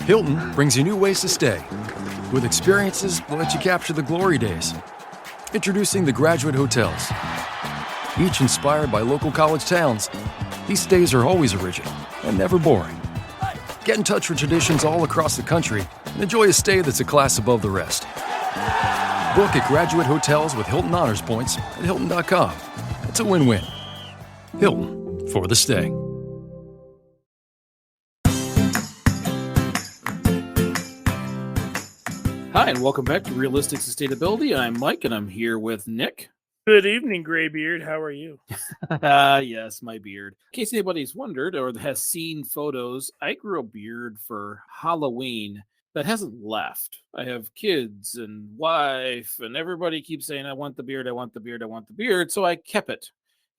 Hilton brings you new ways to stay. With experiences that let you capture the glory days. Introducing the Graduate Hotels. Each inspired by local college towns, these stays are always original and never boring. Get in touch with traditions all across the country and enjoy a stay that's a class above the rest. Book at Graduate Hotels with Hilton Honors Points at Hilton.com. It's a win-win. Hilton, for the stay. Hi, and welcome back to Realistic Sustainability. I'm Mike, and I'm here with Nick. Good evening, Graybeard. How are you? Yes, my beard. In case anybody's wondered or has seen photos, I grew a beard for Halloween that hasn't left. I have kids and wife, and everybody keeps saying, I want the beard, I want the beard, I want the beard. So I kept it,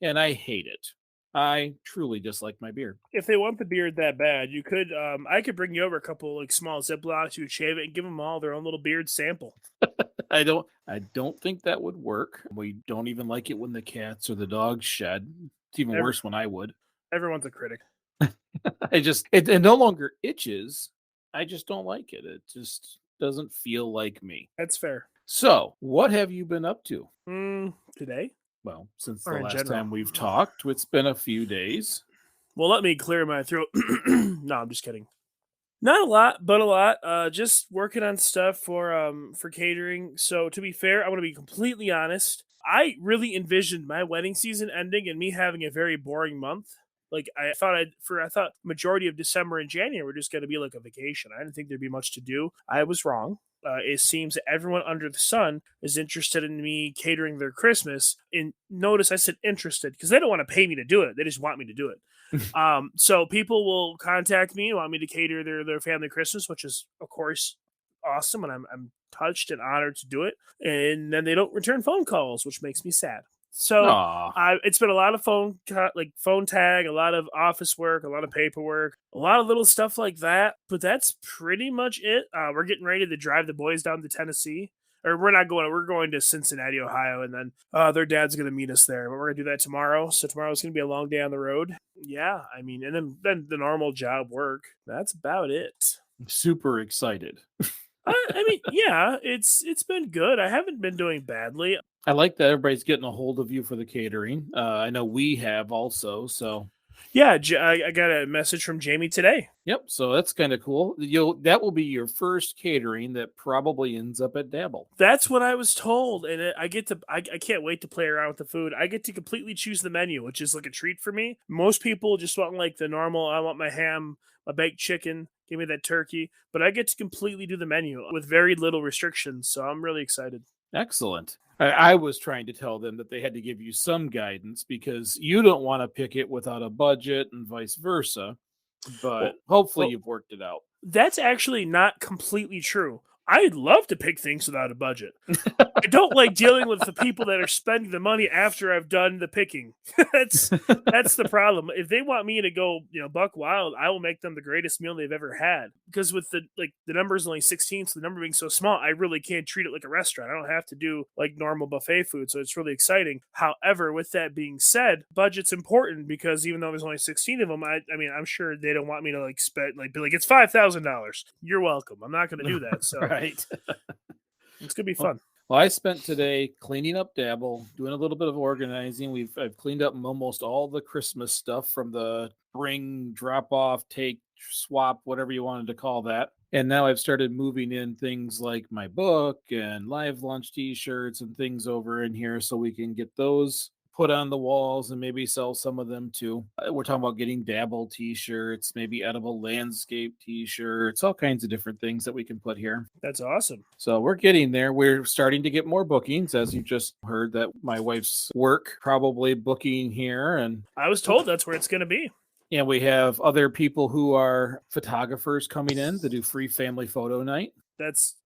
and I hate it. I truly dislike my beard. If they want the beard that bad, you could. I could bring you over a couple like small Ziplocs. You would shave it and give them all their own little beard sample. I don't think that would work. We don't even like it when the cats or the dogs shed. It's even worse when I would. Everyone's a critic. It no longer itches. I just don't like it. It just doesn't feel like me. That's fair. So, what have you been up to? Today? Well, since Or the in last general? time we've talked, it's been a few days. Well, let me clear my throat. No, I'm just kidding. Not a lot, but a lot. Just working on stuff for catering. So to be fair, I want to be completely honest. I really envisioned my wedding season ending and me having a very boring month. Like I thought majority of December and January were just going to be like a vacation. I didn't think there'd be much to do. I was wrong. It seems that everyone under the sun is interested in me catering their Christmas. And notice I said interested because they don't want to pay me to do it. They just want me to do it. So people will contact me, want me to cater their family Christmas, which is of course awesome, and I'm touched and honored to do it. And then they don't return phone calls, which makes me sad. So it's been a lot of phone tag, a lot of office work, a lot of paperwork, a lot of little stuff like that. But that's pretty much it. We're getting ready to drive the boys down to Tennessee. Or we're going to Cincinnati, Ohio, and then their dad's going to meet us there. But we're going to do that tomorrow. So tomorrow's going to be a long day on the road. Yeah, I mean, and then the normal job work. That's about it. I'm super excited. I mean, yeah, it's been good. I haven't been doing badly. I like that everybody's getting a hold of you for the catering. I know we have also, so. Yeah, I got a message from Jamie today. Yep, so that's kind of cool. That will be your first catering that probably ends up at Dabble. That's what I was told, and I can't wait to play around with the food. I get to completely choose the menu, which is like a treat for me. Most people just want like the normal, I want my ham, my baked chicken, give me that turkey, but I get to completely do the menu with very little restrictions, so I'm really excited. Excellent. I was trying to tell them that they had to give you some guidance because you don't want to pick it without a budget and vice versa. But hopefully you've worked it out. That's actually not completely true. I'd love to pick things without a budget. I don't like dealing with the people that are spending the money after I've done the picking. That's the problem. If they want me to go, buck wild, I will make them the greatest meal they've ever had. Because with the number is only 16, so the number being so small, I really can't treat it like a restaurant. I don't have to do like normal buffet food, so it's really exciting. However, with that being said, budget's important because even though there's only 16 of them, I mean, I'm sure they don't want me to be like it's $5,000. You're welcome. I'm not going to do that. So. Right. It's gonna be fun. Well, I spent today cleaning up Dabble, doing a little bit of organizing. I've cleaned up almost all the Christmas stuff from the bring, drop off, take, swap, whatever you wanted to call that. And now I've started moving in things like my book and live lunch t-shirts and things over in here so we can get those put on the walls and maybe sell some of them too. We're talking about getting Dabble t-shirts, maybe edible landscape t-shirts, all kinds of different things that we can put here. That's awesome. So we're getting there. We're starting to get more bookings, as you just heard that my wife's work probably booking here. And I was told that's where it's going to be. And we have other people who are photographers coming in to do free family photo night. That's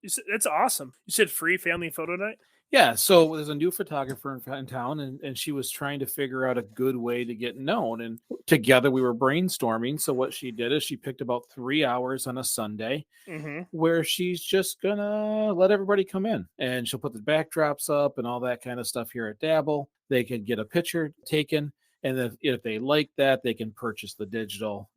awesome. You said free family photo night? Yeah, so there's a new photographer in town, and she was trying to figure out a good way to get known. And together we were brainstorming. So what she did is she picked about 3 hours on a Sunday where she's just going to let everybody come in. And she'll put the backdrops up and all that kind of stuff here at Dabble. They could get a picture taken. And then if they like that, they can purchase the digital,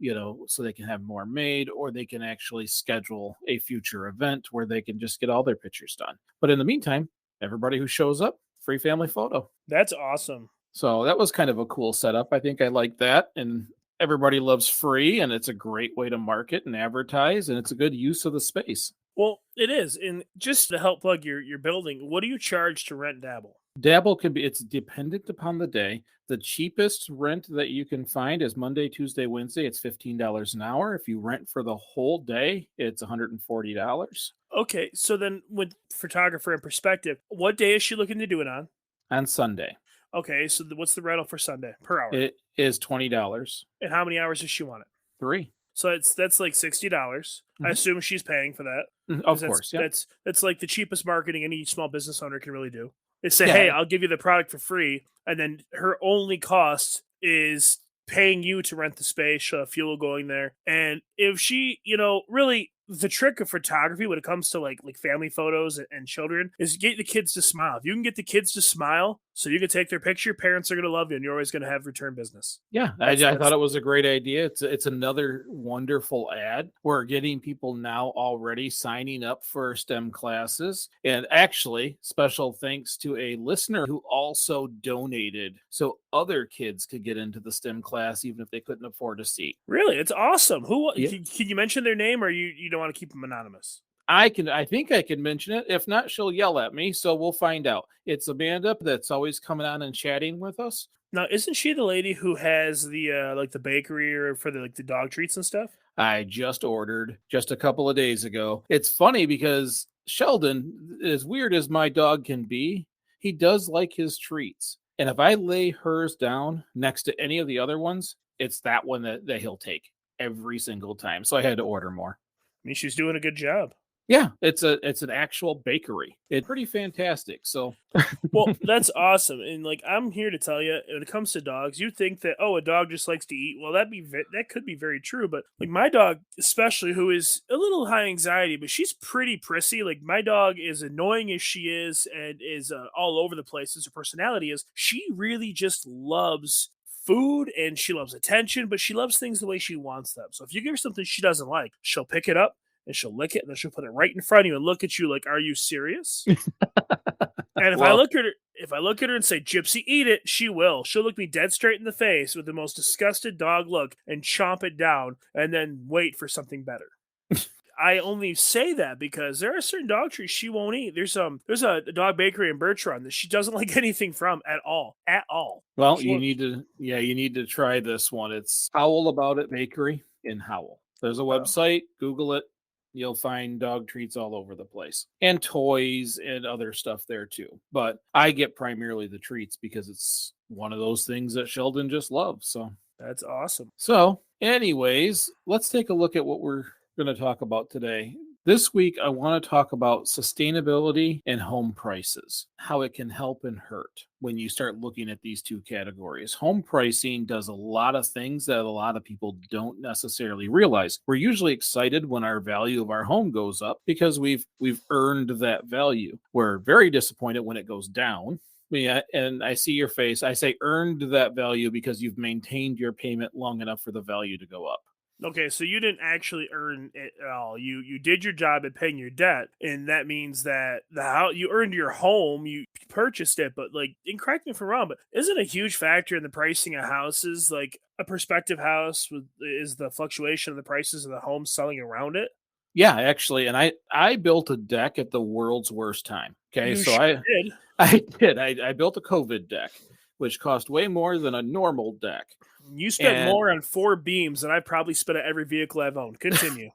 so they can have more made, or they can actually schedule a future event where they can just get all their pictures done. But in the meantime, everybody who shows up, free family photo. That's awesome. So that was kind of a cool setup. I think I like that. And everybody loves free, and it's a great way to market and advertise, and it's a good use of the space. Well, it is. And just to help plug your building, what do you charge to rent Dabble? Dabble it's dependent upon the day. The cheapest rent that you can find is Monday, Tuesday, Wednesday. It's $15 an hour. If you rent for the whole day, it's $140 Okay, so then with photographer in perspective, what day is she looking to do it on? on Sunday. Okay, so what's the rental for Sunday per hour? It is $20. And how many hours does she want it? 3. So that's like $60. I Mhm. assume she's paying for that. Of 'Cause course, yeah. That's like the cheapest marketing any small business owner can really do. Is say, Yeah. hey, I'll give you the product for free, and then her only cost is paying you to rent the space, she'll have fuel going there. And if she, really the trick of photography when it comes to like family photos and children is get the kids to smile. If you can get the kids to smile so you can take their picture, parents are going to love you and you're always going to have return business. Yeah, I thought it was a great idea. It's another wonderful ad. We're getting people now already signing up for STEM classes. And actually, special thanks to a listener who also donated so other kids could get into the STEM class even if they couldn't afford a seat. Really? It's awesome. Who Yeah. can you mention their name, or you don't want to keep them anonymous? I think I can mention it. If not, she'll yell at me, so we'll find out. It's Amanda that's always coming on and chatting with us. Now, isn't she the lady who has the the bakery or for the dog treats and stuff? I just ordered just a couple of days ago. It's funny because Sheldon, as weird as my dog can be, he does like his treats. And if I lay hers down next to any of the other ones, it's that one that he'll take every single time. So I had to order more. I mean, she's doing a good job. Yeah, it's an actual bakery. It's pretty fantastic. So Well, that's awesome. And I'm here to tell you, when it comes to dogs, you think that a dog just likes to eat. Well, that could be very true. But my dog, especially, who is a little high anxiety, but she's pretty prissy. Like my dog, is annoying as she is, and is all over the place as her personality is. She really just loves food and she loves attention, but she loves things the way she wants them. So if you give her something she doesn't like, she'll pick it up and she'll lick it, and then she'll put it right in front of you and look at you like, "Are you serious?" And if I look at her and say, "Gypsy, eat it," she will. She'll look me dead straight in the face with the most disgusted dog look and chomp it down, and then wait for something better. I only say that because there are certain dog treats she won't eat. There's a dog bakery in Bertrand that she doesn't like anything from at all. well, you need to try this one. It's Howl About It Bakery in Howell. There's a website. Google it. You'll find dog treats all over the place and toys and other stuff there too. But I get primarily the treats because it's one of those things that Sheldon just loves. So That's awesome. So, anyways, let's take a look at what we're going to talk about today. This week, I want to talk about sustainability and home prices, how it can help and hurt when you start looking at these two categories. Home pricing does a lot of things that a lot of people don't necessarily realize. We're usually excited when our value of our home goes up because we've earned that value. We're very disappointed when it goes down. Yeah, and I see your face. I say earned that value because you've maintained your payment long enough for the value to go up. Okay, so you didn't actually earn it at all. You did your job at paying your debt, and that means that you earned your home, you purchased it. But and correct me if I'm wrong, but isn't a huge factor in the pricing of houses, like a prospective house, is the fluctuation of the prices of the home selling around it? Yeah, actually, and I built a deck at the world's worst time. Okay, You so sure did. I did. I built a COVID deck, which cost way more than a normal deck. You spent And- more on 4 beams than I probably spent on every vehicle I've owned. Continue.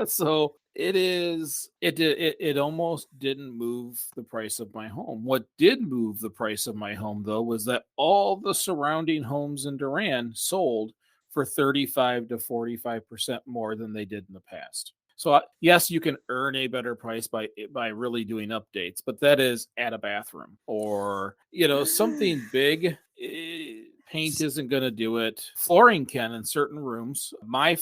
So it almost didn't move the price of my home. What did move the price of my home, though, was that all the surrounding homes in Durand sold for 35 to 45% more than they did in the past. So yes, you can earn a better price by really doing updates, but that is add a bathroom or something big. Paint isn't going to do it. Flooring can in certain rooms. My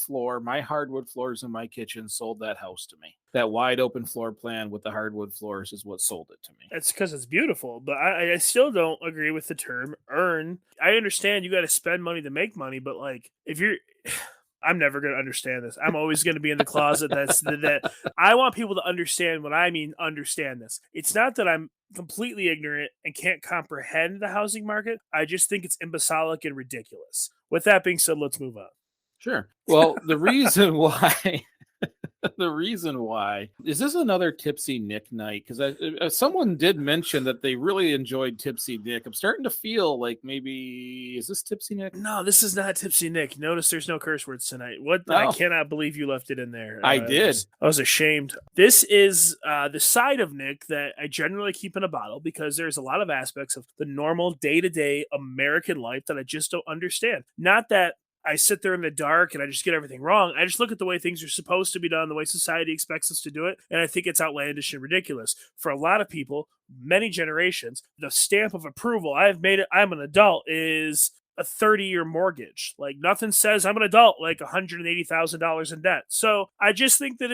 hardwood floors in my kitchen sold that house to me. That wide open floor plan with the hardwood floors is what sold it to me. It's because it's beautiful, but I still don't agree with the term earn. I understand you got to spend money to make money, but like if you're, I'm never going to understand this. I'm always going to be in the closet. That I want people to understand what I mean. Understand this. It's not that I'm completely ignorant and can't comprehend the housing market. I just think it's imbecilic and ridiculous. With that being said, let's move on. Sure. Well, the reason why is this another Tipsy Nick night? Because someone did mention that they really enjoyed Tipsy Nick. I'm starting to feel like maybe is this Tipsy Nick? No, this is not Tipsy Nick. Notice there's no curse words tonight. What? Oh. I cannot believe you left it in there. I did. I was ashamed. This is the side of Nick that I generally keep in a bottle because there's a lot of aspects of the normal day-to-day American life that I just don't understand. Not that I sit there in the dark and I just get everything wrong. I just look at the way things are supposed to be done, the way society expects us to do it, and I think it's outlandish and ridiculous. For a lot of people, many generations, the stamp of approval, I've made it, I'm an adult, is a 30-year mortgage. Like nothing says I'm an adult like $180,000 in debt. So I just think that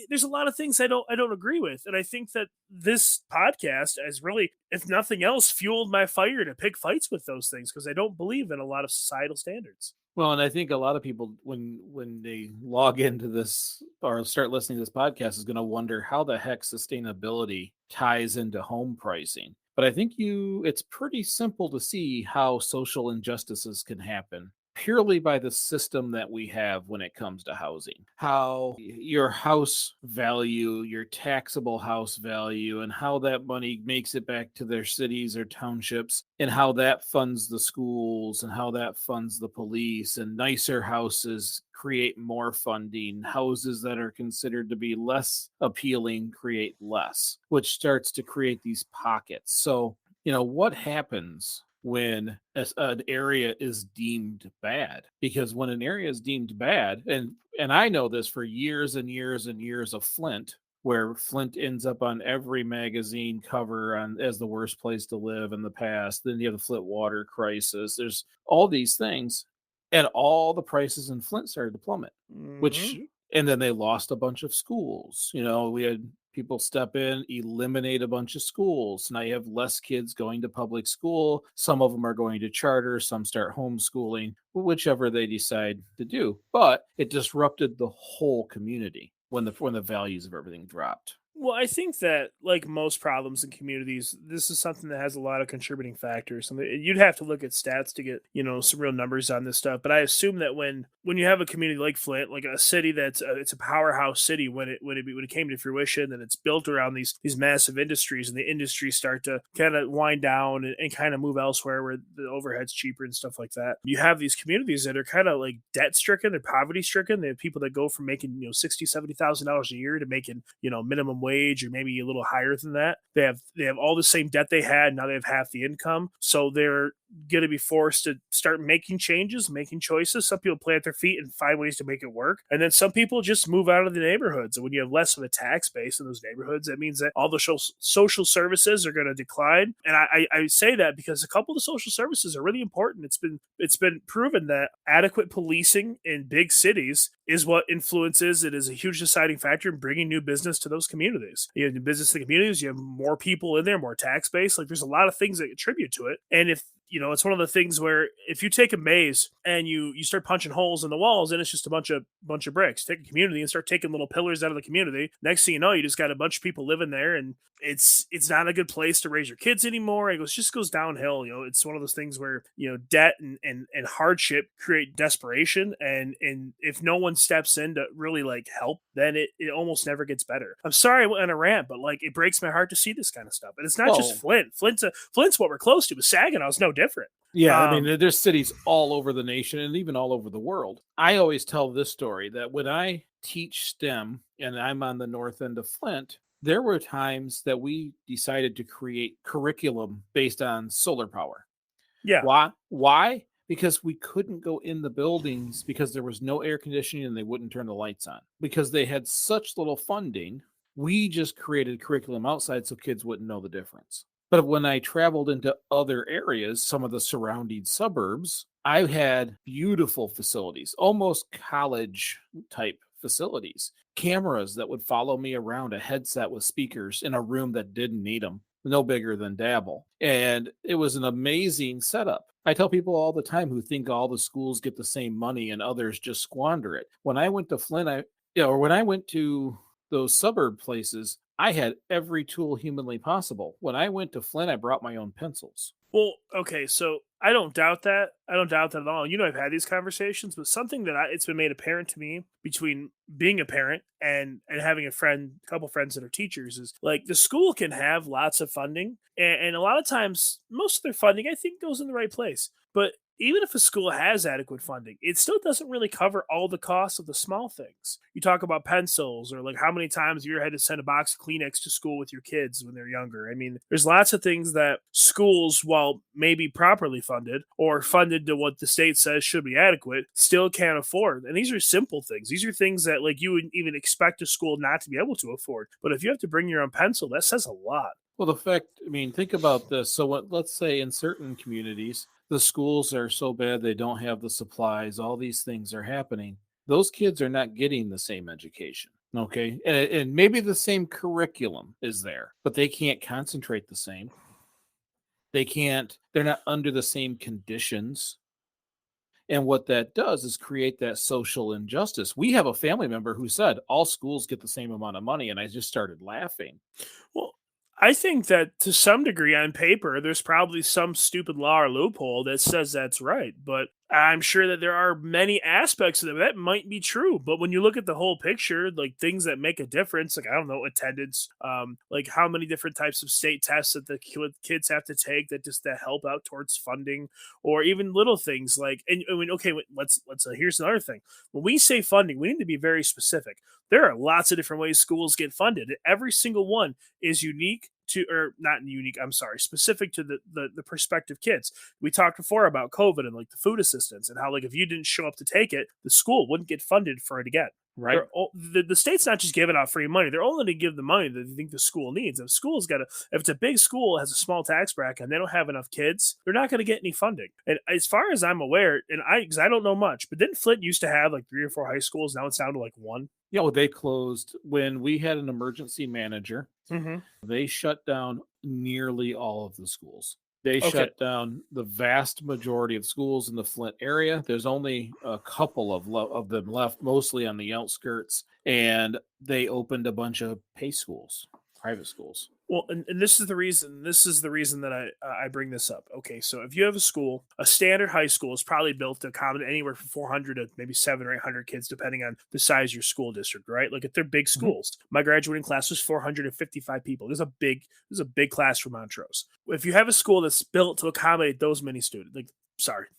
there's a lot of things I don't agree with, and I think that this podcast has really, if nothing else, fueled my fire to pick fights with those things because I don't believe in a lot of societal standards. Well, and I think a lot of people, when they log into this or start listening to this podcast, is going to wonder how the heck sustainability ties into home pricing. But I think it's pretty simple to see how social injustices can happen purely by the system that we have when it comes to housing. How your house value, your taxable house value, and how that money makes it back to their cities or townships, and how that funds the schools, and how that funds the police, and nicer houses create more funding. Houses that are considered to be less appealing create less, which starts to create these pockets. So, what happens when an area is deemed bad? Because when an area is deemed bad, and I know this for years and years and years of Flint, where Flint ends up on every magazine cover as the worst place to live in the past. Then you have the Flint water crisis. There's all these things, and all the prices in Flint started to plummet, and then they lost a bunch of schools. We had people step in, eliminate a bunch of schools. Now you have less kids going to public school. Some of them are going to charter. Some start homeschooling, whichever they decide to do. But it disrupted the whole community when the values of everything dropped. Well, I think that, like most problems in communities, this is something that has a lot of contributing factors. You'd have to look at stats to get, some real numbers on this stuff. But I assume that when you have a community like Flint, like a city that's it's a powerhouse city, when it came to fruition, and it's built around these massive industries, and the industries start to kind of wind down and kind of move elsewhere where the overhead's cheaper and stuff like that. You have these communities that are kind of like debt stricken, they're poverty stricken. They have people that go from making $60,000-$70,000 a year to making minimum wage or maybe a little higher than that. They have all the same debt they had. Now they have half the income. So they're going to be forced to start making changes, making choices. Some people plant their feet and find ways to make it work. And then some people just move out of the neighborhoods. And when you have less of a tax base in those neighborhoods, that means that all the social services are going to decline. And I say that because a couple of the social services are really important. It's been proven that adequate policing in big cities is what influences. It is a huge deciding factor in bringing new business to those communities. You have new business in the communities, you have more people in there, more tax base. Like there's a lot of things that contribute to it. And if it's one of the things where if you take a maze and you start punching holes in the walls, and it's just a bunch of bricks. Take a community and start taking little pillars out of the community. Next thing you know, you just got a bunch of people living there, and it's not a good place to raise your kids anymore. It just goes downhill. It's one of those things where debt and hardship create desperation, and if no one steps in to really like help, then it almost never gets better. I'm sorry I went on a rant, but like it breaks my heart to see this kind of stuff. And it's not just Flint. Flint's what we're close to, but Saginaw's no different. Yeah, I mean, there's cities all over the nation and even all over the world. I always tell this story that when I teach STEM and I'm on the north end of Flint, there were times that we decided to create curriculum based on solar power. Yeah. Why? Because we couldn't go in the buildings because there was no air conditioning and they wouldn't turn the lights on. Because they had such little funding, we just created curriculum outside so kids wouldn't know the difference. But when I traveled into other areas, some of the surrounding suburbs, I had beautiful facilities, almost college type facilities, cameras that would follow me around, a headset with speakers in a room that didn't need them, no bigger than Dabble. And it was an amazing setup. I tell people all the time who think all the schools get the same money and others just squander it. When I went to Flint, or when I went to those suburb places, I had every tool humanly possible. When I went to Flint, I brought my own pencils. Well, okay, so I don't doubt that. I don't doubt that at all. You know, I've had these conversations, but something that it's been made apparent to me between being a parent and having a couple friends that are teachers is like the school can have lots of funding, and a lot of times, most of their funding I think goes in the right place. But even if a school has adequate funding, it still doesn't really cover all the costs of the small things. You talk about pencils or like how many times you had to send a box of Kleenex to school with your kids when they're younger. I mean, there's lots of things that schools, while maybe properly funded or funded to what the state says should be adequate, still can't afford. And these are simple things. These are things that like you would even expect a school not to be able to afford. But if you have to bring your own pencil, that says a lot. Well, I mean, think about this. So, let's say in certain communities, the schools are so bad they don't have the supplies, all these things are happening. Those kids are not getting the same education. Okay. And maybe the same curriculum is there, but they can't concentrate the same. They're not under the same conditions. And what that does is create that social injustice. We have a family member who said all schools get the same amount of money, and I just started laughing. Well, I think that to some degree on paper, there's probably some stupid law or loophole that says that's right. But I'm sure that there are many aspects of it that might be true. But when you look at the whole picture, like things that make a difference, like I don't know, attendance, like how many different types of state tests that the kids have to take that just that help out towards funding, or even little things like, and I mean, okay, let's here's another thing. When we say funding, we need to be very specific. There are lots of different ways schools get funded. Every single one is unique to, or not unique, I'm sorry, specific to the prospective kids. We talked before about COVID and like the food assistance and how like if you didn't show up to take it, the school wouldn't get funded for it again. Right. The state's not just giving out free money; they're only going to give the money that they think the school needs. If school's got if it's a big school has a small tax bracket and they don't have enough kids, they're not going to get any funding. And as far as I'm aware, and because I don't know much, but didn't Flint used to have like 3 or 4 high schools? Now it's down to like one. Yeah, well, they closed when we had an emergency manager. Mm-hmm. They shut down nearly all of the schools. They Okay. shut down the vast majority of schools in the Flint area. There's only a couple of them left, mostly on the outskirts, and they opened a bunch of pay schools, private schools. Well, and this is the reason. This is the reason that I bring this up. Okay, so if you have a school, a standard high school is probably built to accommodate anywhere from 400 to maybe 700 or 800 kids, depending on the size of your school district. Right? Like if they're big schools, my graduating class was 455 people. There's a big class for Montrose. If you have a school that's built to accommodate those many students,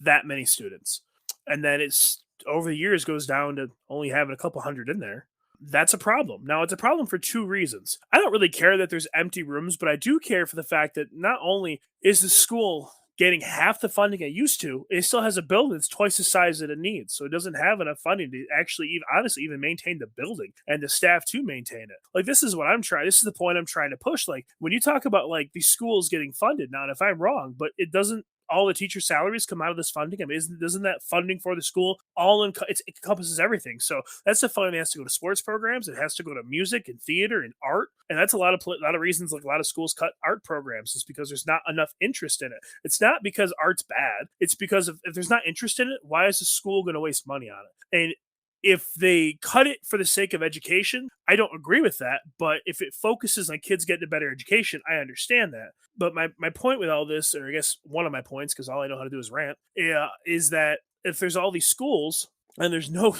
that many students, and then it's over the years goes down to only having a couple hundred in there, that's a problem. Now, it's a problem for 2 reasons. I don't really care that there's empty rooms, but I do care for the fact that not only is the school getting half the funding it used to, it still has a building that's twice the size that it needs. So it doesn't have enough funding to actually even maintain the building and the staff to maintain it. Like this is the point I'm trying to push. Like when you talk about like these schools getting funded, now and if I'm wrong, but it doesn't all the teacher salaries come out of this funding. I mean, doesn't that funding for the school it encompasses everything? So that's the funding that has to go to sports programs. It has to go to music and theater and art, and that's a lot of reasons. Like a lot of schools cut art programs is because there's not enough interest in it. It's not because art's bad. It's because if there's not interest in it, why is the school going to waste money on it? And if they cut it for the sake of education, I don't agree with that. But if it focuses on kids getting a better education, I understand that. But my point with all this, or I guess one of my points, because all I know how to do is rant, is that if there's all these schools and there's no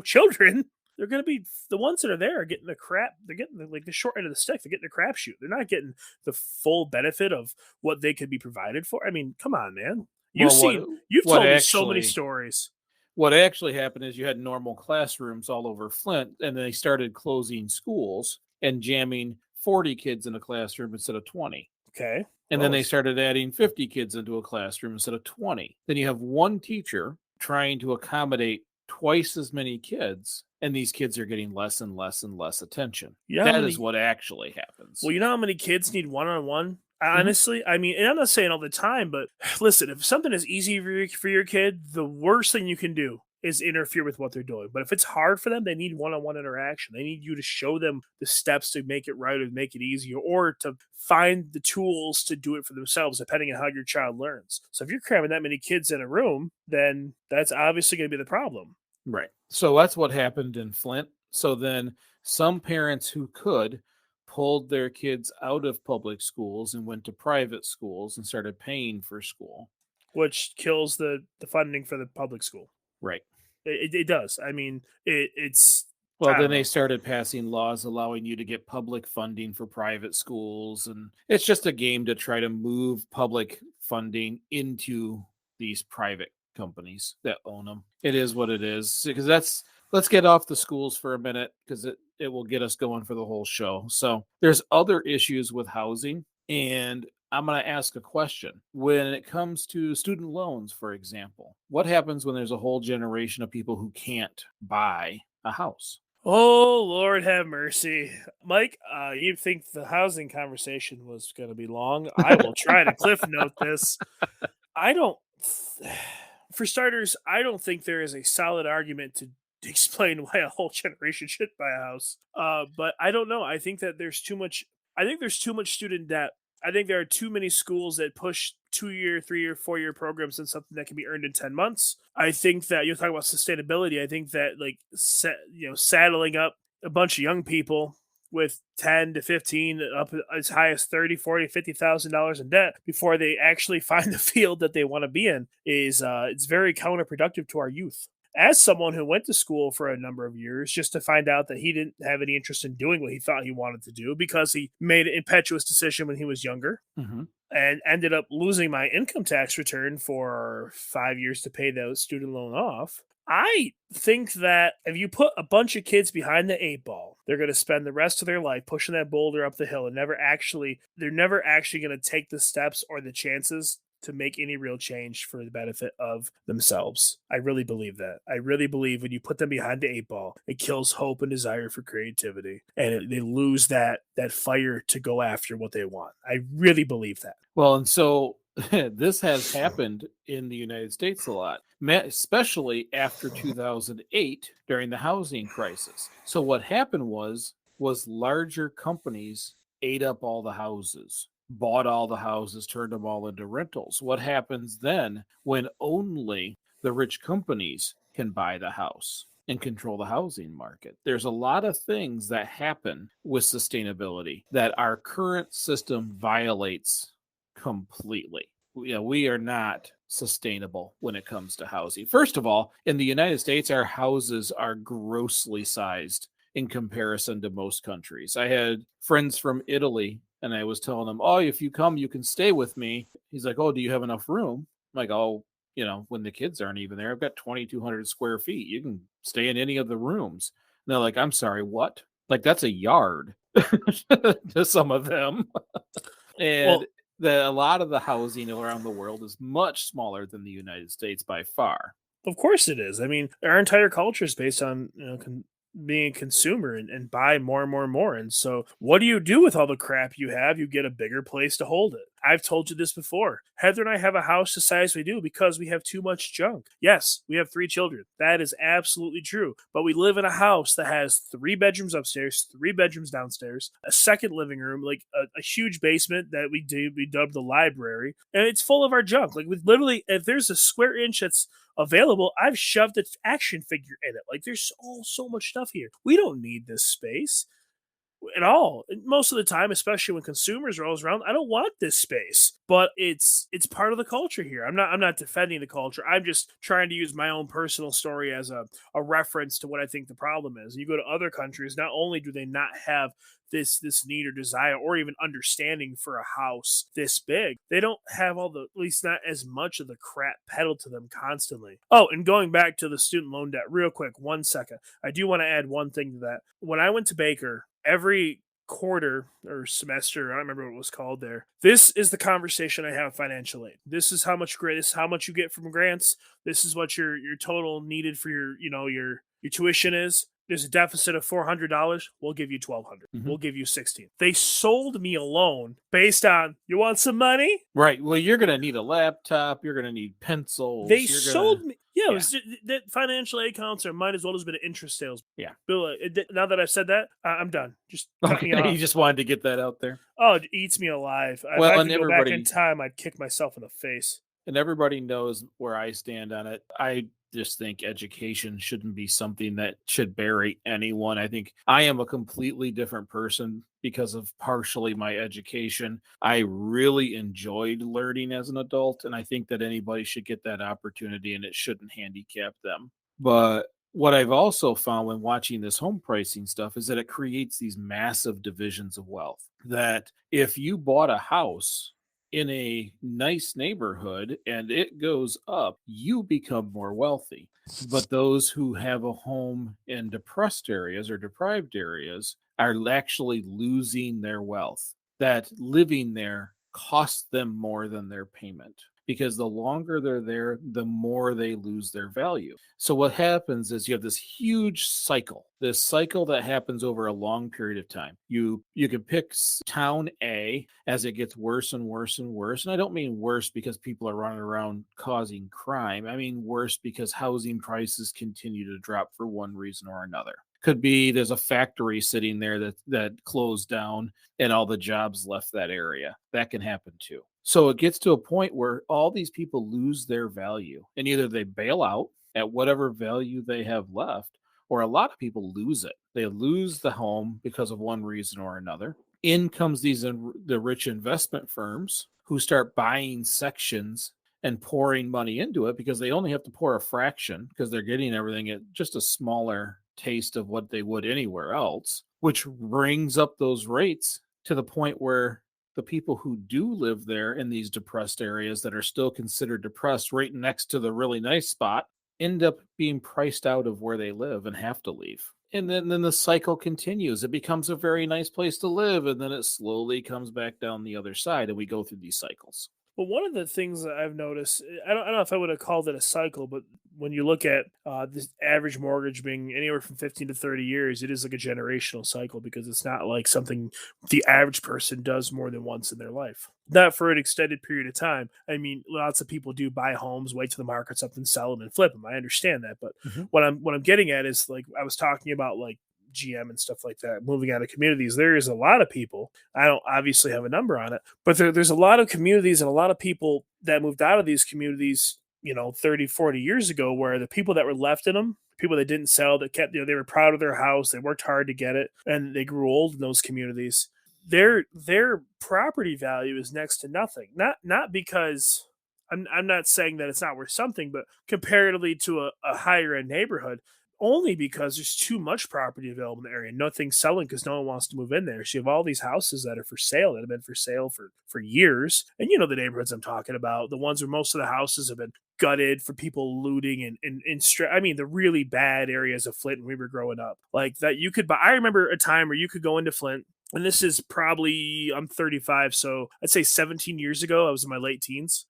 children, they're going to be the ones that are there are getting the crap. They're getting the short end of the stick. They're getting the crapshoot. They're not getting the full benefit of what they could be provided for. I mean, come on, man. You've told me so many stories. What actually happened is you had normal classrooms all over Flint, and they started closing schools and jamming 40 kids in a classroom instead of 20. Okay. And then they started adding 50 kids into a classroom instead of 20. Then you have one teacher trying to accommodate twice as many kids, and these kids are getting less and less and less attention. That is what actually happens. Well, you know how many kids need one-on-one Honestly, I mean, and I'm not saying all the time, but listen, if something is easy for your kid, the worst thing you can do is interfere with what they're doing. But if it's hard for them, they need one-on-one interaction. They need you to show them the steps to make it right or make it easier, or to find the tools to do it for themselves, depending on how your child learns. So if you're cramming that many kids in a room, then that's obviously going to be the problem. Right. So that's what happened in Flint. So then some parents who could pulled their kids out of public schools and went to private schools and started paying for school. Which kills the funding for the public school. Right. It does. I mean, it's Well, I then don't they know. started passing laws allowing you to get public funding for private schools. And it's just a game to try to move public funding into these private companies that own them. It is what it is. Because let's get off the schools for a minute, because it will get us going for the whole show. So there's other issues with housing, and I'm going to ask a question. When it comes to student loans, for example, what happens when there's a whole generation of people who can't buy a house? Oh, Lord have mercy. Mike, you think the housing conversation was going to be long? I will try to cliff note this. I don't, for starters, I don't think there is a solid argument to explain why a whole generation should buy a house. But I don't know. I think that there's too much student debt. I think there are too many schools that push 2-year, 3-year, 4-year programs and something that can be earned in 10 months. I think that you're talking about sustainability. I think that saddling up a bunch of young people with 10 to 15 up as high as 30, 40, $50,000 in debt before they actually find the field that they want to be in is it's very counterproductive to our youth. As someone who went to school for a number of years just to find out that he didn't have any interest in doing what he thought he wanted to do because he made an impetuous decision when he was younger, Mm-hmm. and ended up losing my income tax return for 5 years to pay those student loan off. I think that if you put a bunch of kids behind the 8 ball, they're going to spend the rest of their life pushing that boulder up the hill and they're never actually going to take the steps or the chances to make any real change for the benefit of themselves. I really believe that. I really believe when you put them behind the 8 ball, it kills hope and desire for creativity, and they lose that fire to go after what they want. I really believe that. Well, and so this has happened in the United States a lot, especially after 2008 during the housing crisis. So what happened was larger companies ate up all the houses, bought all the houses, turned them all into rentals. What happens then when only the rich companies can buy the house and control the housing market? There's a lot of things that happen with sustainability that our current system violates completely. We are not sustainable when it comes to housing. First of all, in the United States, our houses are grossly sized in comparison to most countries. I had friends from Italy, and I was telling them, "Oh, if you come, you can stay with me." He's like, "Oh, do you have enough room?" I'm like, "Oh, when the kids aren't even there, I've got 2,200 square feet. You can stay in any of the rooms." And they're like, "I'm sorry, what?" Like, that's a yard to some of them. And Well, a lot of the housing around the world is much smaller than the United States by far. of course it is. I mean, our entire culture is based on being a consumer and buy more and more and more. And so, what do you do with all the crap you have? You get a bigger place to hold it. I've told you this before. Heather and I have a house the size we do because we have too much junk. Yes, we have 3 children. That is absolutely true. But we live in a house that has 3 bedrooms upstairs, 3 bedrooms downstairs, a second living room, like a huge basement that we dubbed the library, and it's full of our junk. Like, with literally, if there's a square inch that's available, I've shoved an action figure in it. Like, there's so much stuff here. We don't need this space at all. Most of the time, especially when consumers are always around, I don't want this space. But it's part of the culture here. I'm not defending the culture. I'm just trying to use my own personal story as a reference to what I think the problem is. You go to other countries, not only do they not have this need or desire or even understanding for a house this big, they don't have all the, at least not as much of the crap peddled to them constantly. Oh, and going back to the student loan debt real quick, 1 second, I do want to add one thing to that. When I went to Baker, every quarter or semester, I don't remember what it was called there, this is the conversation I have financial aid. This is how much you get from grants. This is what your total needed for your tuition is. there's a deficit of $400. We'll give you $1,200. Mhm. We'll give you 16. They sold me a loan based on, you want some money? Right. Well, you're gonna need a laptop. You're gonna need pencils. They You're sold gonna me. Yeah, it Yeah. was that financial aid counselor might as well have been an interest sales. Yeah. Bill, now that I've said that, I'm done. Just cut me Okay. off. You just wanted to get that out there. Oh, it eats me alive. If Well, I and could go back in everybody time, I'd kick myself in the face. and everybody knows where I stand on it. I just think education shouldn't be something that should bury anyone. I think I am a completely different person because of partially my education. I really enjoyed learning as an adult, and I think that anybody should get that opportunity and it shouldn't handicap them. But what I've also found when watching this home pricing stuff is that it creates these massive divisions of wealth. That if you bought a house in a nice neighborhood and it goes up, you become more wealthy. But those who have a home in depressed areas or deprived areas are actually losing their wealth. That living there costs them more than their payment because the longer they're there, the more they lose their value. So what happens is you have this huge cycle, this cycle that happens over a long period of time. You can pick town A as it gets worse and worse and worse. And I don't mean worse because people are running around causing crime. I mean worse because housing prices continue to drop for one reason or another. Could be there's a factory sitting there that closed down and all the jobs left that area. That can happen too. So it gets to a point where all these people lose their value and either they bail out at whatever value they have left, or a lot of people lose it. They lose the home because of one reason or another. In comes the rich investment firms who start buying sections and pouring money into it because they only have to pour a fraction because they're getting everything at just a smaller taste of what they would anywhere else, which brings up those rates to the point where the people who do live there in these depressed areas that are still considered depressed right next to the really nice spot end up being priced out of where they live and have to leave. And then the cycle continues. It becomes a very nice place to live, and then it slowly comes back down the other side, and we go through these cycles. Well, one of the things that I've noticed, I don't know if I would have called it a cycle, but when you look at this average mortgage being anywhere from 15 to 30 years, it is like a generational cycle because it's not like something the average person does more than once in their life. Not for an extended period of time. I mean, lots of people do buy homes, wait till the market's up and sell them and flip them. I understand that, but Mhm. what I'm getting at is like I was talking about like GM and stuff like that, moving out of communities. There is a lot of people. I don't obviously have a number on it, but there's a lot of communities and a lot of people that moved out of these communities, 30, 40 years ago, where the people that were left in them, people that didn't sell, that kept, they were proud of their house, they worked hard to get it, and they grew old in those communities. Their property value is next to nothing. Not because I'm not saying that it's not worth something, but comparatively to a higher end neighborhood, only because there's too much property available in the area. Nothing's selling because no one wants to move in there. So you have all these houses that are for sale that have been for sale for years. And you know the neighborhoods I'm talking about, the ones where most of the houses have been gutted for people looting I mean the really bad areas of Flint when we were growing up. Like that you could buy. I remember a time where you could go into Flint, and this is probably, I'm 35, so I'd say 17 years ago. I was in my late teens.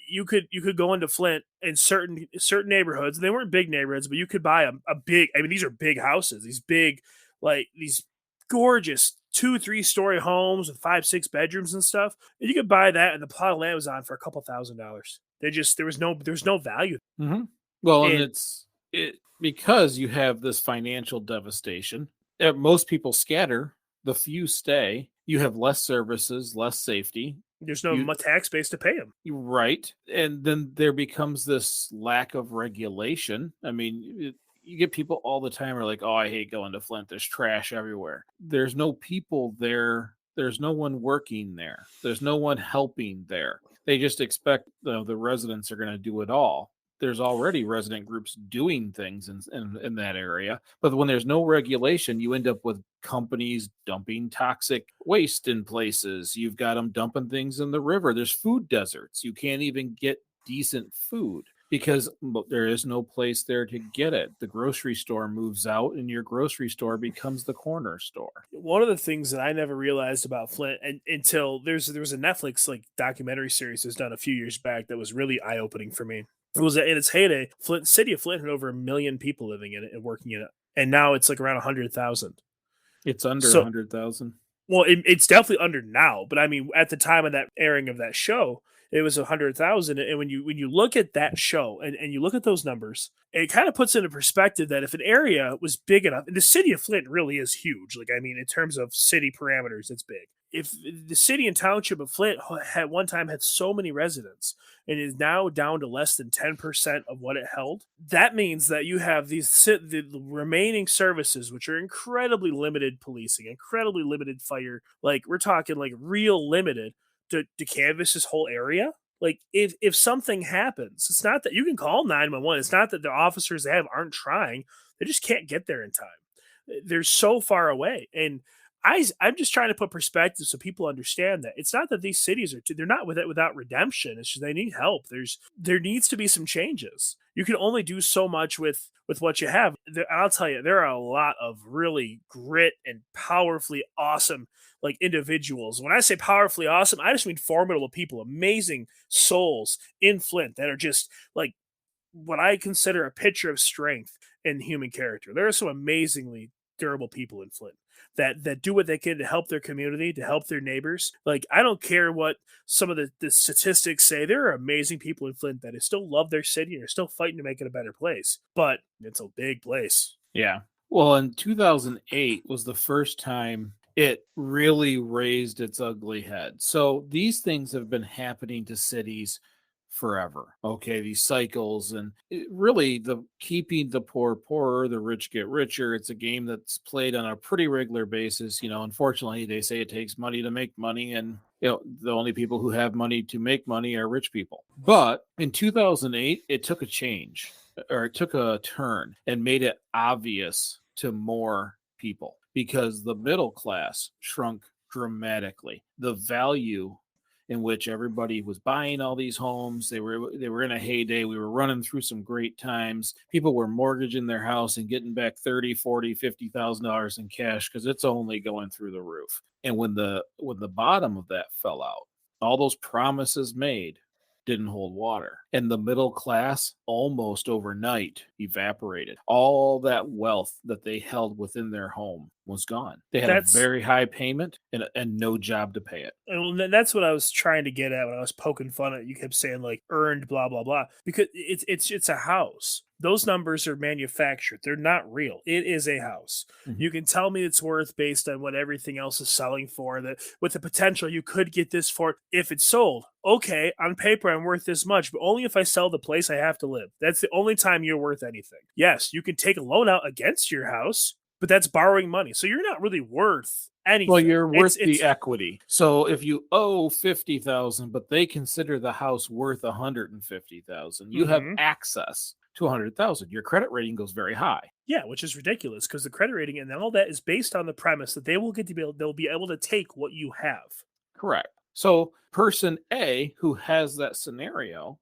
You could go into Flint in certain neighborhoods. They weren't big neighborhoods, but you could buy a big. I mean, these are big houses. These big, like these gorgeous 2-3 story homes with 5-6 bedrooms and stuff. And you could buy that, and the plot of land was on for a couple $1,000s. There's no value. Mhm. Well, and And it because you have this financial devastation. Most people scatter. The few stay. You have less services, less safety. there's no You tax base to pay them. Right. And then there becomes this lack of regulation. I mean, you get people all the time are like, "Oh, I hate going to Flint. There's trash everywhere." There's no people there. There's no one working there. There's no one helping there. They just expect the residents are going to do it all. There's already resident groups doing things in that area. But when there's no regulation, you end up with companies dumping toxic waste in places. You've got them dumping things in the river. There's food deserts. You can't even get decent food because there is no place there to get it. The grocery store moves out and your grocery store becomes the corner store. One of the things that I never realized about Flint until there was a Netflix like documentary series that was done a few years back that was really eye opening for me. It was in its heyday. City of Flint had over 1 million people living in it and working in it. and now it's like around 100,000. It's under So 100,000. well, it's definitely under now, but I mean, at the time of that airing of that show, it was 100,000. And when you look at that show and you look at those numbers, it kind of puts into perspective that if an area was big enough, and the city of Flint really is huge. Like, I mean, in terms of city parameters, it's big. If the city and township of Flint had one time had so many residents and is now down to less than 10% of what it held, that means that you have the remaining services, which are incredibly limited policing, incredibly limited fire. Like, we're talking like real limited to canvass this whole area. Like, if something happens, it's not that you can call 911. It's not that the officers they have aren't trying. They just can't get there in time. They're so far away. And I'm just trying to put perspective so people understand that it's not that these cities they're not without redemption. It's just they need help. There needs to be some changes. You can only do so much with what you have. I'll tell you, there are a lot of really grit and powerfully awesome like individuals. When I say powerfully awesome, I just mean formidable people, amazing souls in Flint that are just like what I consider a picture of strength in human character. There are some amazingly durable people in Flint that do what they can to help their community, to help their neighbors. Like, I don't care what some of the statistics say. There are amazing people in Flint that still love their city and are still fighting to make it a better place. But it's a big place. Yeah. Well, in 2008 was the first time it really raised its ugly head. So these things have been happening to cities forever. Okay, these cycles and really the keeping the poor poorer, the rich get richer. It's a game that's played on a pretty regular basis. Unfortunately, they say it takes money to make money, and the only people who have money to make money are rich people. But in 2008, it took a change, or it took a turn and made it obvious to more people because the middle class shrunk dramatically. The value in which everybody was buying all these homes. They were in a heyday. We were running through some great times. People were mortgaging their house and getting back $30, $40, $50,000 in cash because it's only going through the roof. And when the bottom of that fell out, all those promises made didn't hold water. And the middle class almost overnight evaporated. All that wealth that they held within their home was gone. They had a very high payment and no job to pay it. And that's what I was trying to get at when I was poking fun at you. Kept saying like earned blah blah blah because it's a house. Those numbers are manufactured. They're not real. It is a house. Mm-hmm. You can tell me it's worth based on what everything else is selling for. That with the potential you could get this for if it's sold. Okay, on paper I'm worth this much, but only if I sell the place I have to live. That's the only time you're worth anything. Yes, you can take a loan out against your house, but that's borrowing money. So you're not really worth anything. Well, you're worth the equity. So if you owe $50,000, but they consider the house worth $150,000, you have access to $100,000. Your credit rating goes very high. Yeah, which is ridiculous because the credit rating and all that is based on the premise that they'll be able to take what you have. Correct. So person A who has that scenario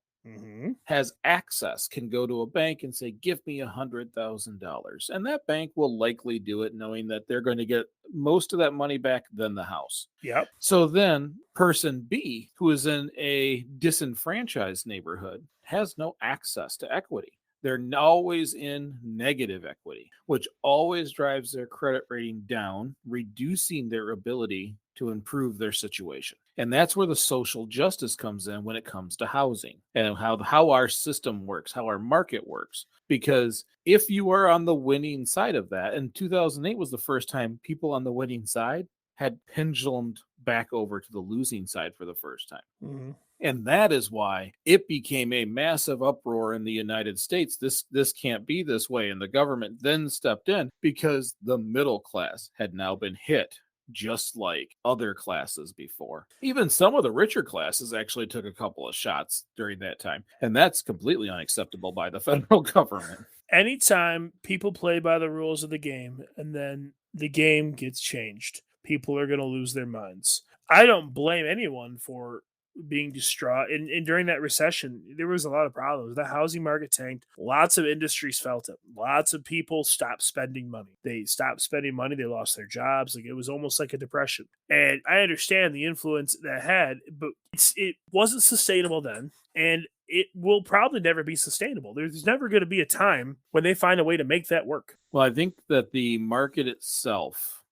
has access, can go to a bank and say, give me $100,000. And that bank will likely do it knowing that they're going to get most of that money back than the house. Yep. So then person B, who is in a disenfranchised neighborhood, has no access to equity. They're always in negative equity, which always drives their credit rating down, reducing their ability to improve their situation. And that's where the social justice comes in when it comes to housing and how our system works, how our market works. Because if you are on the winning side of that, and 2008 was the first time people on the winning side had pendulumed back over to the losing side for the first time. Mm-hmm. And that is why it became a massive uproar in the United States. This can't be this way. And the government then stepped in because the middle class had now been hit just like other classes before. Even some of the richer classes actually took a couple of shots during that time. And that's completely unacceptable by the federal government. Anytime people play by the rules of the game and then the game gets changed, people are going to lose their minds. I don't blame anyone for being distraught. And during that recession, there was a lot of problems. The housing market tanked. Lots of industries felt it. Lots of people stopped spending money. They stopped spending money. They lost their jobs. Like, it was almost like a depression. And I understand the influence that had, but it wasn't sustainable then. and it will probably never be sustainable. There's never going to be a time when they find a way to make that work. Well, I think that the market itself,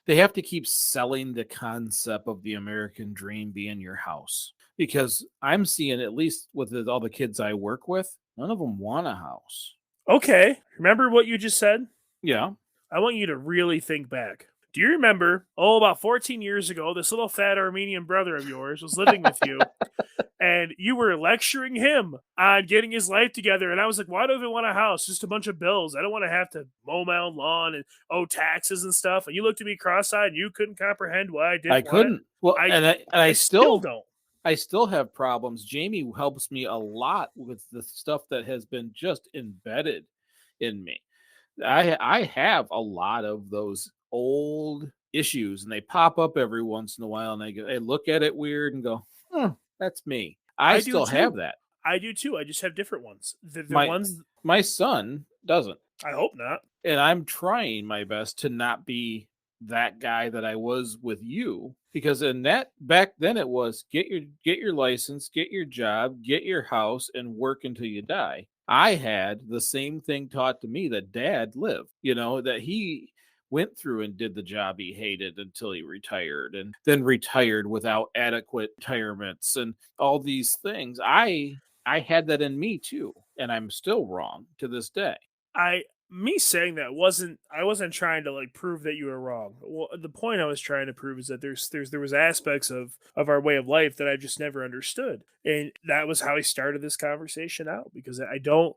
they have to keep selling the concept of the American dream being your house. Because I'm seeing, at least with all the kids I work with, none of them want a house. Okay, remember what you just said? Yeah. I want you to really think back. Do you remember, about 14 years ago, this little fat Armenian brother of yours was living with you, and you were lecturing him on getting his life together? And I was like, why do I even want a house? Just a bunch of bills. I don't want to have to mow my own lawn and owe taxes and stuff. And you looked at me cross-eyed, and you couldn't comprehend why I didn't I want it. couldn't. Well, I still don't. I still have problems. Jamie helps me a lot with the stuff that has been just embedded in me. I have a lot of those old issues, and they pop up every once in a while, and I look at it weird and go, that's me. I do still too. have that. I do too. I just have different ones. The My- ones My son doesn't. I hope not. And I'm trying my best to not be that guy that I was with you, because in that back then it was get your license, get your job, get your house, and work until you die. I had the same thing taught to me that Dad lived, that he went through and did the job he hated until he retired, and then retired without adequate retirements and all these things. I had that in me too, and I'm still wrong to this day. Me saying that I wasn't trying to like prove that you were wrong. Well, the point I was trying to prove is that there was aspects of our way of life that I just never understood, and that was how I started this conversation out, because I don't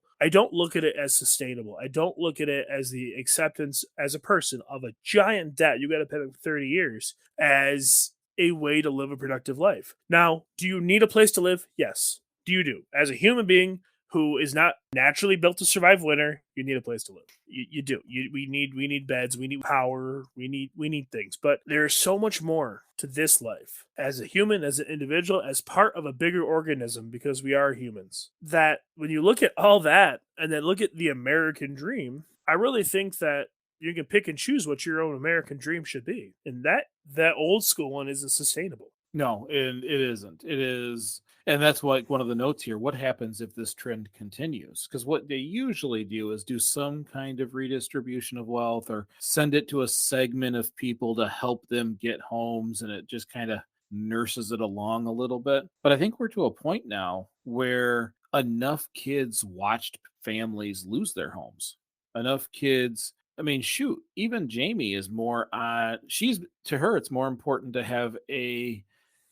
look at it as sustainable. I don't look at it as the acceptance as a person of a giant debt you got to pay back for 30 years as a way to live a productive life. Now, do you need a place to live? Yes. Do you do? As a human being who is not naturally built to survive winter, you need a place to live. You do. We need beds. We need power. We need things. But there's so much more to this life as a human, as an individual, as part of a bigger organism, because we are humans. That when you look at all that and then look at the American dream, I really think that you can pick and choose what your own American dream should be, and that old school one isn't sustainable. No, and it isn't. It is. And that's what one of the notes here. What happens if this trend continues? Because what they usually do is do some kind of redistribution of wealth, or send it to a segment of people to help them get homes, and it just kind of nurses it along a little bit. But I think we're to a point now where enough kids watched families lose their homes. Enough kids. I mean, shoot, even Jamie is more to her, it's more important to have a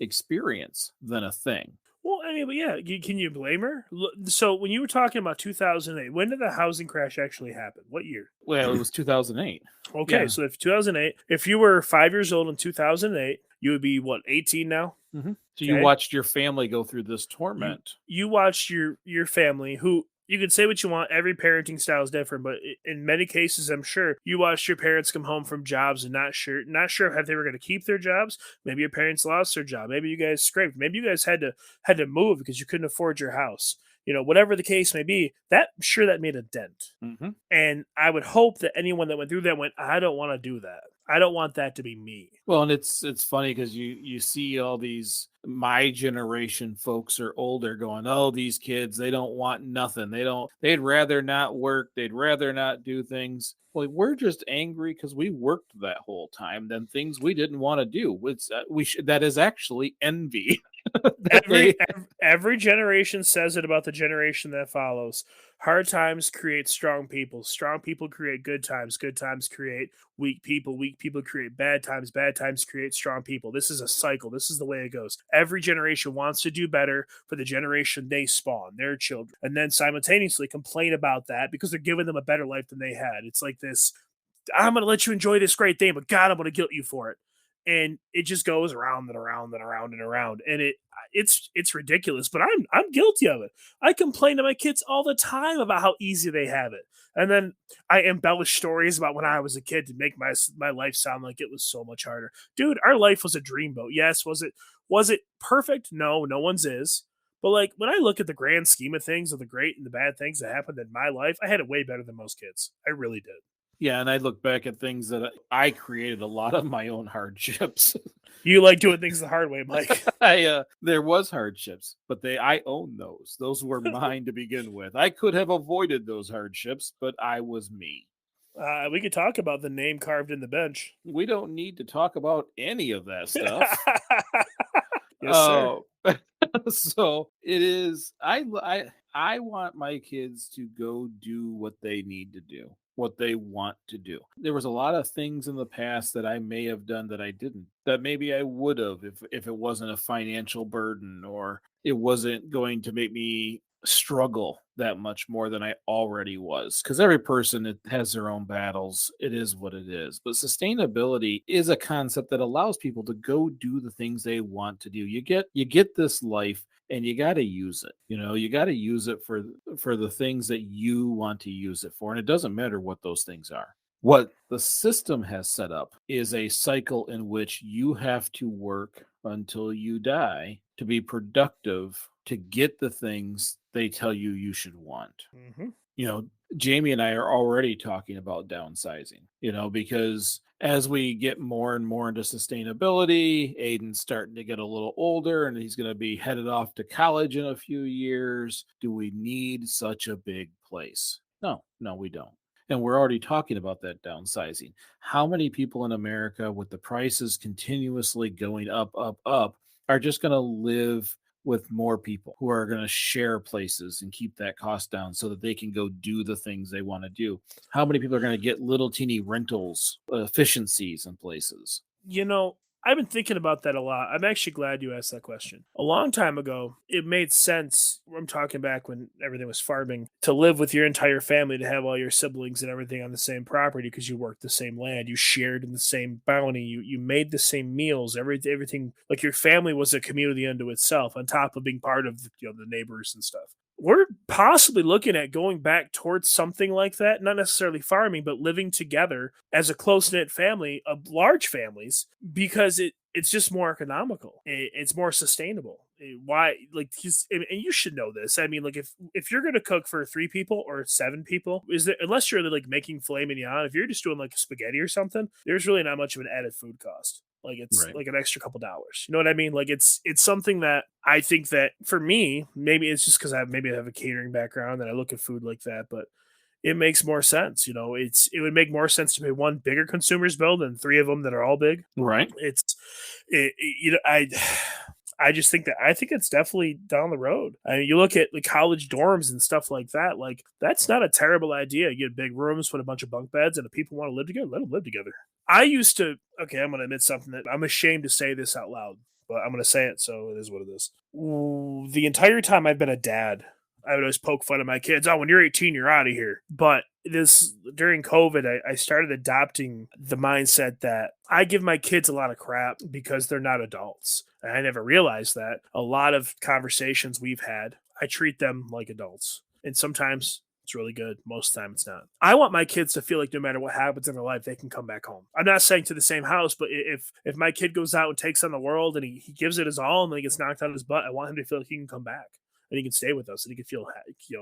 experience than a thing. Well, I mean, but yeah, can you blame her? So when you were talking about 2008, when did the housing crash actually happen? What year? Well, it was 2008. Okay, Yeah. so if 2008, if you were 5 years old in 2008, you would be what, 18 now? Mm-hmm. So you watched your family go through this torment. You watched your family, who you could say what you want. Every parenting style is different, but in many cases, I'm sure you watched your parents come home from jobs and not sure if they were going to keep their jobs. Maybe your parents lost their job. Maybe you guys scraped. Maybe you guys had to move because you couldn't afford your house. Whatever the case may be, that made a dent. Mm-hmm. And I would hope that anyone that went through that went, I don't want to do that. I don't want that to be me. Well, and it's funny because you see all these my generation folks are older going, oh, these kids, they don't want nothing. They'd rather not work. They'd rather not do things. Well, we're just angry because we worked that whole time than things we didn't want to do. That is actually envy. Every generation says it about the generation that follows. Hard times create strong people. Strong people create good times. Good times create weak people. Weak people create bad times. Bad times create strong people. This is a cycle. This is the way it goes. Every generation wants to do better for the generation they spawn, their children, and then simultaneously complain about that because they're giving them a better life than they had. It's like this, I'm going to let you enjoy this great thing, but God, I'm going to guilt you for it. And it just goes around and around and around and around. And it's ridiculous, but I'm guilty of it. I complain to my kids all the time about how easy they have it. And then I embellish stories about when I was a kid to make my life sound like it was so much harder. Dude, our life was a dreamboat. Yes, was it perfect? No one's is. But like when I look at the grand scheme of things, of the great and the bad things that happened in my life, I had it way better than most kids. I really did. Yeah, and I look back at things that I created a lot of my own hardships. You like doing things the hard way, Mike. There was hardships, but I own those. Those were mine to begin with. I could have avoided those hardships, but I was me. We could talk about the name carved in the bench. We don't need to talk about any of that stuff. Yes, sir. So it is. I want my kids to go do what they need to do, what they want to do. There was a lot of things in the past that I may have done that I didn't, that maybe I would have if it wasn't a financial burden or it wasn't going to make me struggle that much more than I already was. Because every person has their own battles. It is what it is. But sustainability is a concept that allows people to go do the things they want to do. You get this life and you got to use it. You got to use it for the things that you want to use it for. And it doesn't matter what those things are. What the system has set up is a cycle in which you have to work until you die to be productive to get the things they tell you should want. Mm-hmm. Jamie and I are already talking about downsizing, because as we get more and more into sustainability, Aiden's starting to get a little older and he's going to be headed off to college in a few years. Do we need such a big place? No, we don't. And we're already talking about that downsizing. How many people in America, with the prices continuously going up, are just going to live with more people who are going to share places and keep that cost down so that they can go do the things they want to do? How many people are going to get little teeny rentals, efficiencies in places? I've been thinking about that a lot. I'm actually glad you asked that question. A long time ago, it made sense. I'm talking back when everything was farming, to live with your entire family, to have all your siblings and everything on the same property because you worked the same land, you shared in the same bounty, you made the same meals, everything. Like your family was a community unto itself, on top of being part of the neighbors and stuff. We're possibly looking at going back towards something like that, not necessarily farming, but living together as a close-knit family of large families, because it's just more economical. It's more sustainable. Why? And you should know this. I mean, like if you're going to cook for 3 people or 7 people, unless you're like making filet mignon, if you're just doing like spaghetti or something, there's really not much of an added food cost. Like it's Right. like an extra couple dollars. You know what I mean? Like it's something that I think that for me, maybe it's just because I have a catering background and I look at food like that, but it makes more sense. It would make more sense to pay one bigger consumer's bill than 3 of them that are all big. Right. I just think it's definitely down the road. I mean, you look at the college dorms and stuff like that. Like that's not a terrible idea. You get big rooms, put a bunch of bunk beds, and if people want to live together, let them live together. I'm going to admit something that I'm ashamed to say this out loud, but I'm going to say it, so it is what it is. The entire time I've been a dad, I would always poke fun at my kids. Oh, when you're 18, you're out of here. But during COVID, I started adopting the mindset that I give my kids a lot of crap because they're not adults. And I never realized that. A lot of conversations we've had, I treat them like adults. And sometimes it's really good. Most of the time it's not. I want my kids to feel like no matter what happens in their life, they can come back home. I'm not saying to the same house, but if my kid goes out and takes on the world and he gives it his all and then he gets knocked out of his butt, I want him to feel like he can come back. And he can stay with us and he can feel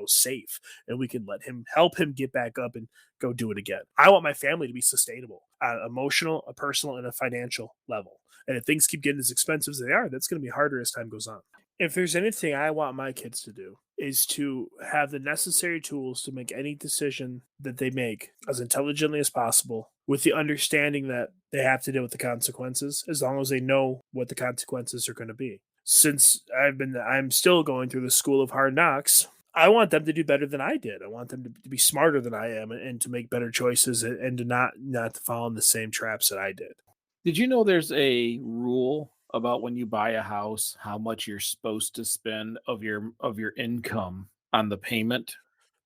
safe, and we can help him get back up and go do it again. I want my family to be sustainable on an emotional, a personal, and a financial level. And if things keep getting as expensive as they are, that's going to be harder as time goes on. If there's anything I want my kids to do, is to have the necessary tools to make any decision that they make as intelligently as possible, with the understanding that they have to deal with the consequences, as long as they know what the consequences are going to be. Since I'm still going through the school of hard knocks, I want them to do better than I did. I want them to be smarter than I am and to make better choices and to not to fall in the same traps that I did. Did you know there's a rule about when you buy a house, how much you're supposed to spend of your income on the payment?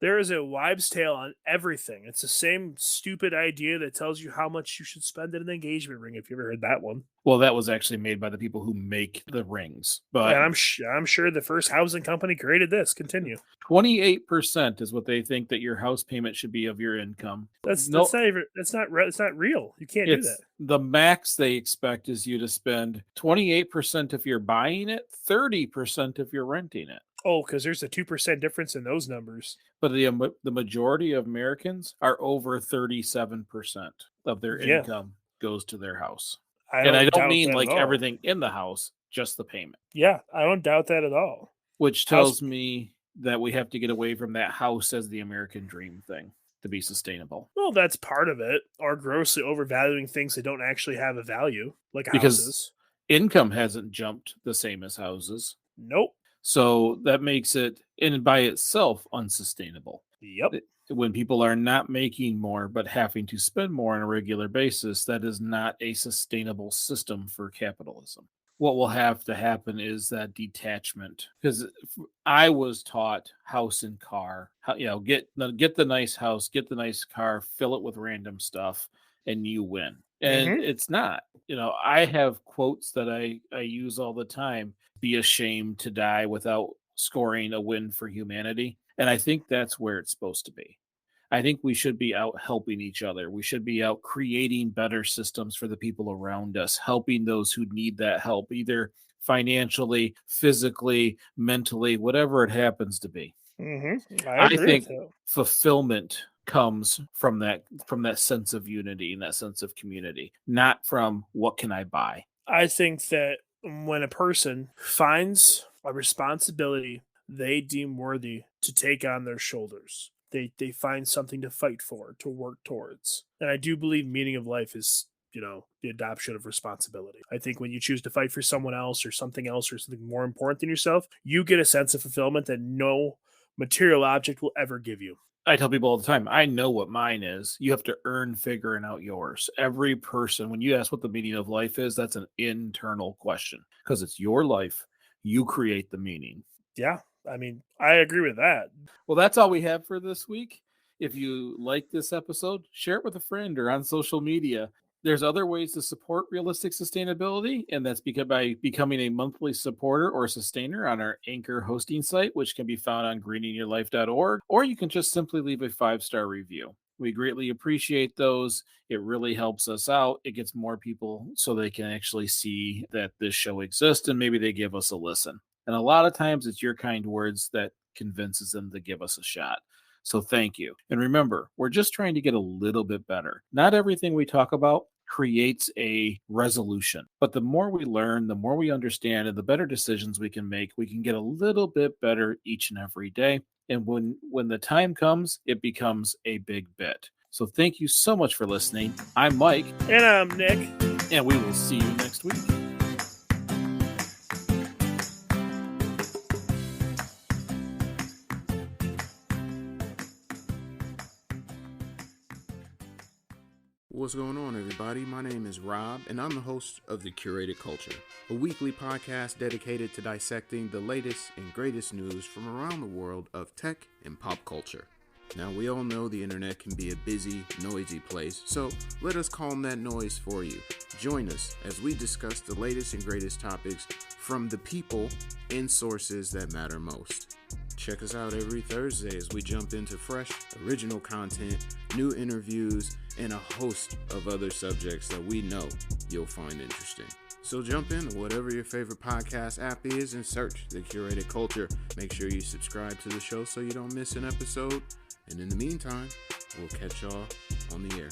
There is a wives' tale on everything. It's the same stupid idea that tells you how much you should spend in an engagement ring. If you ever heard that one, Well, that was actually made by the people who make the rings. But and I'm sure the first housing company created this. Continue. 28% is what they think that your house payment should be of your income. That's not real. You can't do that. The max they expect is you to spend 28% if you're buying it, 30% if you're renting it. Oh, because there's a 2% difference in those numbers. But the majority of Americans are over 37% of their Yeah, income goes to their house. I And I don't don't doubt mean that at like all. everything in the house, just the payment, Yeah, I don't doubt that at all. which House tells me that we have to get away from that house as the American dream thing to be sustainable. Well, that's part of it. Or grossly overvaluing things that don't actually have a value, like Because houses. income hasn't jumped the same as houses. Nope. So that makes it, in by itself, unsustainable. Yep. When people are not making more but having to spend more on a regular basis, that is not a sustainable system for capitalism. What will have to happen is that detachment, because I was taught house and car, get the nice house, get the nice car, fill it with random stuff, and you win. And it's not. I have quotes that I use all the time: "Be ashamed to die without scoring a win for humanity." And I think that's where it's supposed to be. I think we should be out helping each other. We should be out creating better systems for the people around us, helping those who need that help, either financially, physically, mentally, whatever it happens to be. I I agree with think that. fulfillment comes from that sense of unity and that sense of community, not from what can I buy. I think that when a person finds a responsibility they deem worthy to take on their shoulders, they find something to fight for, to work towards. And I do believe meaning of life is, the adoption of responsibility. I think when you choose to fight for someone else or something more important than yourself, you get a sense of fulfillment that no material object will ever give you. I tell people all the time, I know what mine is. You have to earn figuring out yours. Every person, when you ask what the meaning of life is, that's an internal question because it's your life. You create the meaning. Yeah, I mean, I agree with that. Well, that's all we have for this week. If you like this episode, share it with a friend or on social media. There's other ways to support realistic sustainability, and that's by becoming a monthly supporter or sustainer on our Anchor hosting site, which can be found on greeningyourlife.org, or you can just simply leave a 5-star review. We greatly appreciate those. It really helps us out. It gets more people so they can actually see that this show exists and maybe they give us a listen. And a lot of times it's your kind words that convinces them to give us a shot. So thank you. And remember, we're just trying to get a little bit better. Not everything we talk about creates a resolution, but the more we learn, the more we understand, and the better decisions we can make, we can get a little bit better each and every day. And when the time comes, it becomes a big bit. So thank you so much for listening. I'm Mike. And I'm Nick. And we will see you next week. What's going on, everybody? My name is Rob, and I'm the host of The Curated Culture, a weekly podcast dedicated to dissecting the latest and greatest news from around the world of tech and pop culture. Now, we all know the internet can be a busy, noisy place, so let us calm that noise for you. Join us as we discuss the latest and greatest topics from the people and sources that matter most. Check us out every Thursday as we jump into fresh, original content, new interviews, and a host of other subjects that we know you'll find interesting. So jump into whatever your favorite podcast app is and search The Curated Culture. Make sure you subscribe to the show so you don't miss an episode. And in the meantime, we'll catch y'all on the air.